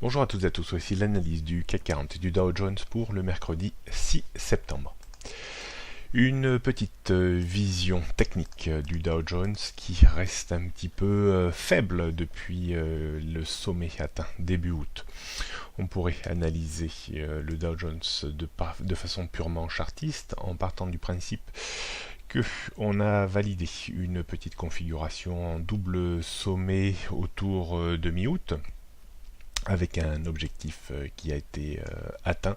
Bonjour à toutes et à tous, voici l'analyse du CAC 40 et du Dow Jones pour le mercredi 6 septembre. Une petite vision technique du Dow Jones qui reste un petit peu faible depuis le sommet atteint début août. On pourrait analyser le Dow Jones de façon purement chartiste en partant du principe qu'on a validé une petite configuration en double sommet autour de mi-août, avec un objectif qui a été atteint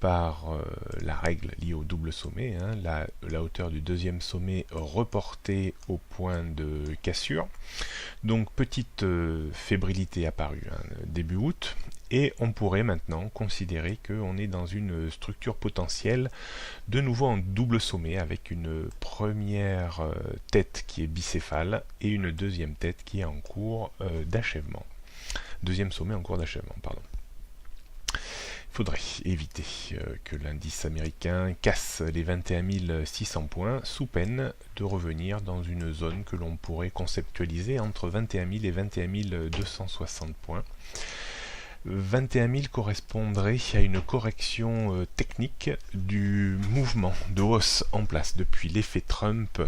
par la règle liée au double sommet, la hauteur du deuxième sommet reportée au point de cassure. Donc petite fébrilité apparue début août, et on pourrait maintenant considérer qu'on est dans une structure potentielle de nouveau en double sommet, avec une première tête qui est bicéphale et une deuxième tête qui est en cours d'achèvement. Deuxième sommet en cours d'achèvement, pardon. Il faudrait éviter que l'indice américain casse les 21 600 points sous peine de revenir dans une zone que l'on pourrait conceptualiser entre 21 000 et 21 260 points. 21 000 correspondrait à une correction technique du mouvement de hausse en place depuis l'effet Trump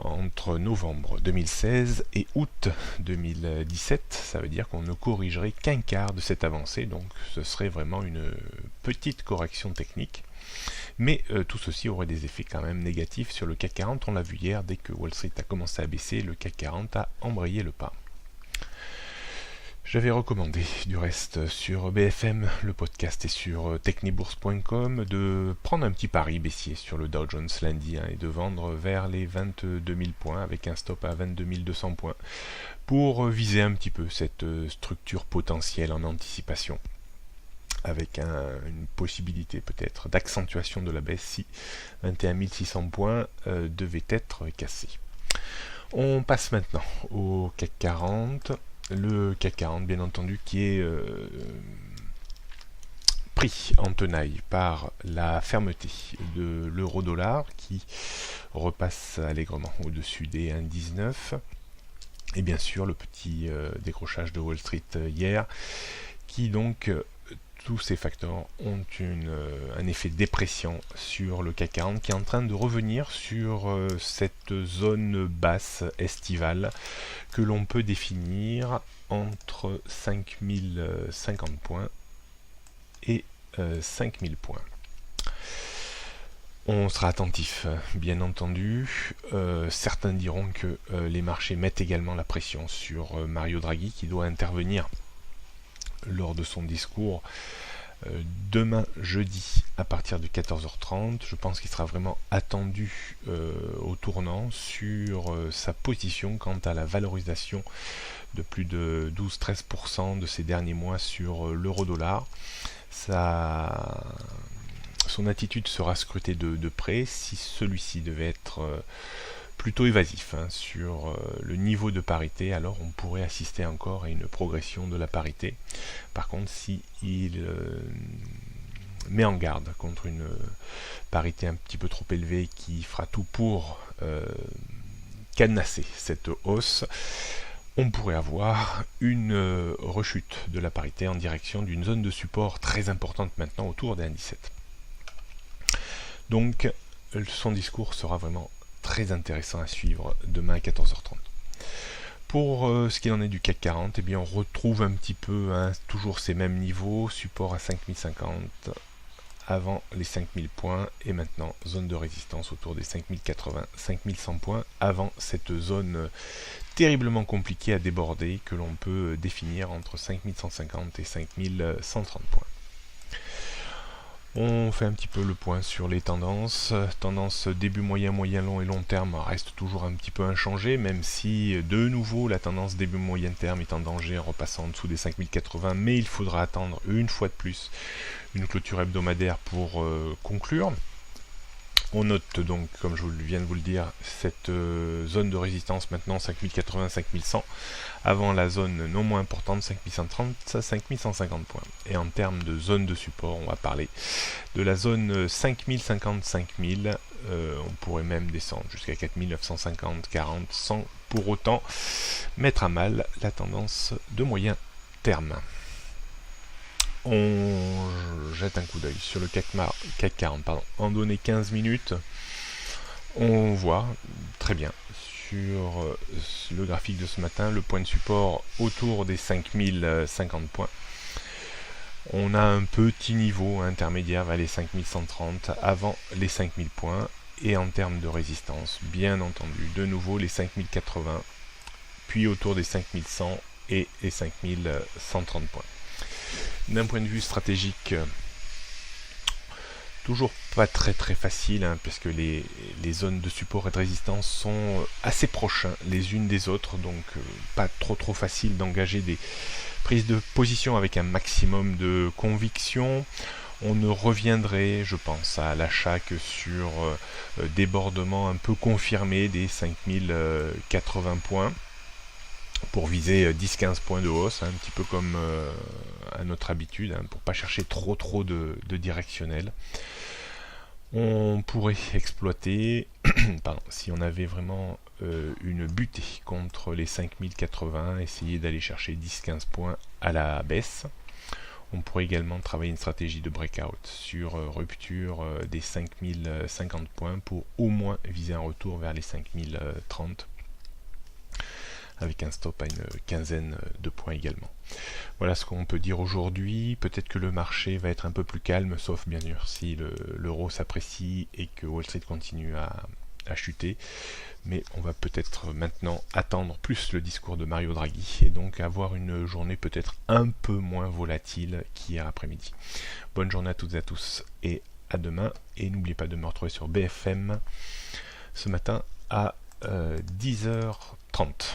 entre novembre 2016 et août 2017. Ça veut dire qu'on ne corrigerait qu'un quart de cette avancée, donc ce serait vraiment une petite correction technique. Mais tout ceci aurait des effets quand même négatifs sur le CAC 40. On l'a vu hier, dès que Wall Street a commencé à baisser, le CAC 40 a embrayé le pas. J'avais recommandé du reste sur BFM, le podcast, et sur technibourse.com de prendre un petit pari baissier sur le Dow Jones lundi et de vendre vers les 22 000 points avec un stop à 22 200 points pour viser un petit peu cette structure potentielle en anticipation, avec une possibilité peut-être d'accentuation de la baisse si 21 600 points devaient être cassés. On passe maintenant au CAC 40. Le CAC 40, bien entendu, qui est pris en tenaille par la fermeté de l'euro-dollar, qui repasse allègrement au-dessus des 1,19. Et bien sûr, le petit décrochage de Wall Street hier, qui donc, tous ces facteurs ont un effet dépression sur le CAC 40, qui est en train de revenir sur cette zone basse estivale que l'on peut définir entre 5050 points et 5000 points. On sera attentif, bien entendu. Certains diront que les marchés mettent également la pression sur Mario Draghi, qui doit intervenir lors de son discours demain jeudi à partir de 14h30. Je pense qu'il sera vraiment attendu au tournant sur sa position quant à la valorisation de plus de 12-13% de ces derniers mois sur l'euro-dollar. Son attitude sera scrutée de près. Si celui-ci devait être plutôt évasif sur le niveau de parité, alors on pourrait assister encore à une progression de la parité. Par contre, si il met en garde contre une parité un petit peu trop élevée qui fera tout pour cadenasser cette hausse, on pourrait avoir une rechute de la parité en direction d'une zone de support très importante maintenant autour des 1,17. Donc son discours sera vraiment très intéressant à suivre demain à 14h30. Pour ce qu'il en est du CAC 40, eh bien on retrouve un petit peu toujours ces mêmes niveaux, support à 5050 avant les 5000 points, et maintenant zone de résistance autour des 5080, 5100 points avant cette zone terriblement compliquée à déborder que l'on peut définir entre 5150 et 5130 points. On fait un petit peu le point sur les tendances. Tendance début moyen, moyen long et long terme reste toujours un petit peu inchangée, même si de nouveau la tendance début moyen terme est en danger en repassant en dessous des 5080, mais il faudra attendre une fois de plus une clôture hebdomadaire pour conclure. On note donc, comme je viens de vous le dire, cette zone de résistance maintenant 5080-5100, avant la zone non moins importante 5130 à 5150 points. Et en termes de zone de support, on va parler de la zone 5050-5000, on pourrait même descendre jusqu'à 4950-40 sans pour autant mettre à mal la tendance de moyen terme. On jette un coup d'œil sur le CAC 40, en données 15 minutes. On voit très bien sur le graphique de ce matin le point de support autour des 5050 points. On a un petit niveau intermédiaire vers les 5130 avant les 5000 points. Et en termes de résistance, bien entendu, de nouveau les 5080, puis autour des 5100 et les 5130 points. D'un point de vue stratégique, toujours pas très facile, parce que les zones de support et de résistance sont assez proches les unes des autres, donc pas trop facile d'engager des prises de position avec un maximum de conviction. On ne reviendrait, je pense, à l'achat que sur débordement un peu confirmé des 5080 points pour viser 10-15 points de hausse, un petit peu comme à notre habitude, pour pas chercher trop de directionnel. On pourrait exploiter, si on avait vraiment une butée contre les 5080, essayer d'aller chercher 10-15 points à la baisse. On pourrait également travailler une stratégie de breakout sur rupture des 5050 points pour au moins viser un retour vers les 5030 avec un stop à une quinzaine de points également. Voilà ce qu'on peut dire aujourd'hui. Peut-être que le marché va être un peu plus calme, sauf bien sûr si l'euro s'apprécie et que Wall Street continue à chuter. Mais on va peut-être maintenant attendre plus le discours de Mario Draghi et donc avoir une journée peut-être un peu moins volatile qu'hier après-midi. Bonne journée à toutes et à tous et à demain. Et n'oubliez pas de me retrouver sur BFM ce matin à 10h30.